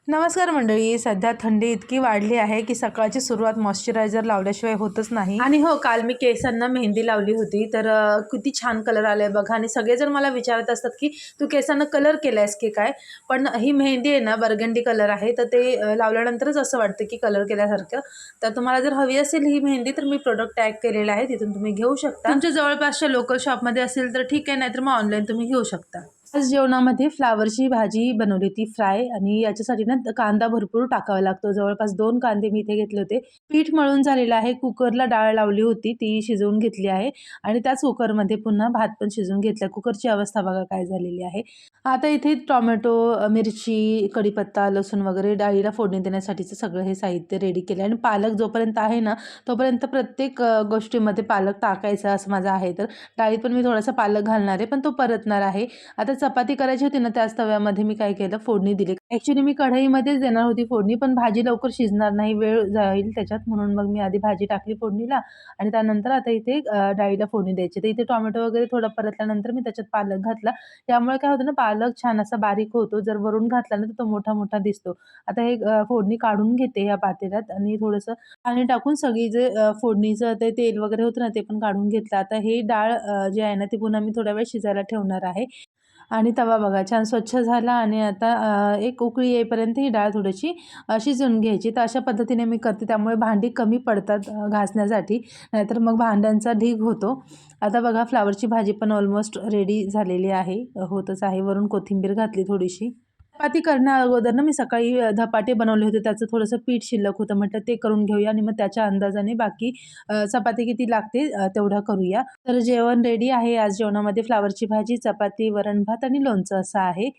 नमस्कार मंडळी. सध्या थंडी इतकी वाढली आहे की सकाळची सुरुवात मॉइश्चरायझर लावल्याशिवाय होतच नाही. आणि हो, काल मी केसांना मेहंदी लावली होती तर किती छान कलर आलाय बघा. आणि सगळेजण मला विचारत असतात की तू केसांना कलर केलायस की काय. पण ही मेहंदी आहे ना, बर्गंडी कलर आहे, तर ते लावल्यानंतरच असं वाटतं की कलर केल्यासारखं. तर तुम्हाला जर हवी असेल ही मेहंदी तर मी प्रोडक्ट टॅग केलेला आहे, तिथून तुम्ही घेऊ शकता. तुमच्या जवळपासच्या लोकल शॉपमध्ये असेल तर ठीक आहे, नाहीतर मग ऑनलाईन तुम्ही घेऊ शकता. आज जेवणामध्ये फ्लावरची भाजी बनवली होती फ्राय. आणि याच्यासाठी ना कांदा भरपूर टाकावा लागतो. जवळपास 2 कांदे मी इथे घेतले होते. पीठ मळून झालेलं आहे. कुकरला डाळ लावली होती, ती शिजवून घेतली आहे. आणि त्याच कुकरमध्ये पुन्हा भात पण शिजवून घेतला. कुकरची अवस्था बघा काय झालेली आहे. आता इथे टोमॅटो, मिरची, कढीपत्ता, लसूण वगैरे डाळीला फोडणी देण्यासाठीचं सगळं हे साहित्य रेडी केलं. आणि पालक जोपर्यंत आहे ना, तोपर्यंत प्रत्येक गोष्टीमध्ये पालक टाकायचा असं माझं आहे. तर डाळीत पण मी थोडासा पालक घालणार आहे, पण तो परतणार आहे. आता चपाती करायची होती ना, त्याच तव्यामध्ये मी काय केलं, फोडणी दिली. ॲक्च्युली मी कढईमध्येच देणार होती फोडणी, पण भाजी लवकर शिजणार नाही, वेळ जाईल त्याच्यात, म्हणून मग मी आधी भाजी टाकली फोडणीला. आणि त्यानंतर आता इथे डाळीला फोडणी द्यायची. तर इथे टोमॅटो वगैरे थोडं परतल्यानंतर मी त्याच्यात पालक घातला. त्यामुळे काय होतं ना, पालक छान असा बारीक होतो. जर वरून घातला ना, तर तो मोठा-मोठा दिसतो. आता हे फोडणी काढून घेते या पातेल्यात आणि थोडंसं पाणी टाकून सगळी जे फोडणीचं ते तेल वगैरे होतं ना, ते पण काढून घेतलं. आता हे डाळ जी आहे ना, ती पुन्हा मी थोडा वेळ शिजायला ठेवणार आहे. आणि तवा बघा छान स्वच्छ झाला. आणि आता एक उकळी येईपर्यंत ही डाळ थोडीशी शिजवून घ्यायची. तर अशा पद्धतीने मी करते, त्यामुळे भांडी कमी पडतात घासण्यासाठी, नाहीतर मग भांड्यांचा ढीग होतो. आता बघा फ्लावरची भाजी पण ऑलमोस्ट रेडी झालेली आहे, होतच आहे. वरून कोथिंबीर घातली थोडीशी. चपाती करण्या अगोदर ना मी सकाळी धपाटे बनवले होते, त्याचं थोडंसं पीठ शिल्लक होतं, म्हटलं ते करून घेऊया आणि मग त्याच्या अंदाजाने बाकी चपाती किती लागते तेवढा करूया. तर जेवण रेडी आहे. आज जेवणामध्ये फ्लावरची भाजी, चपाती, वरण भात आणि लोणचं असं आहे.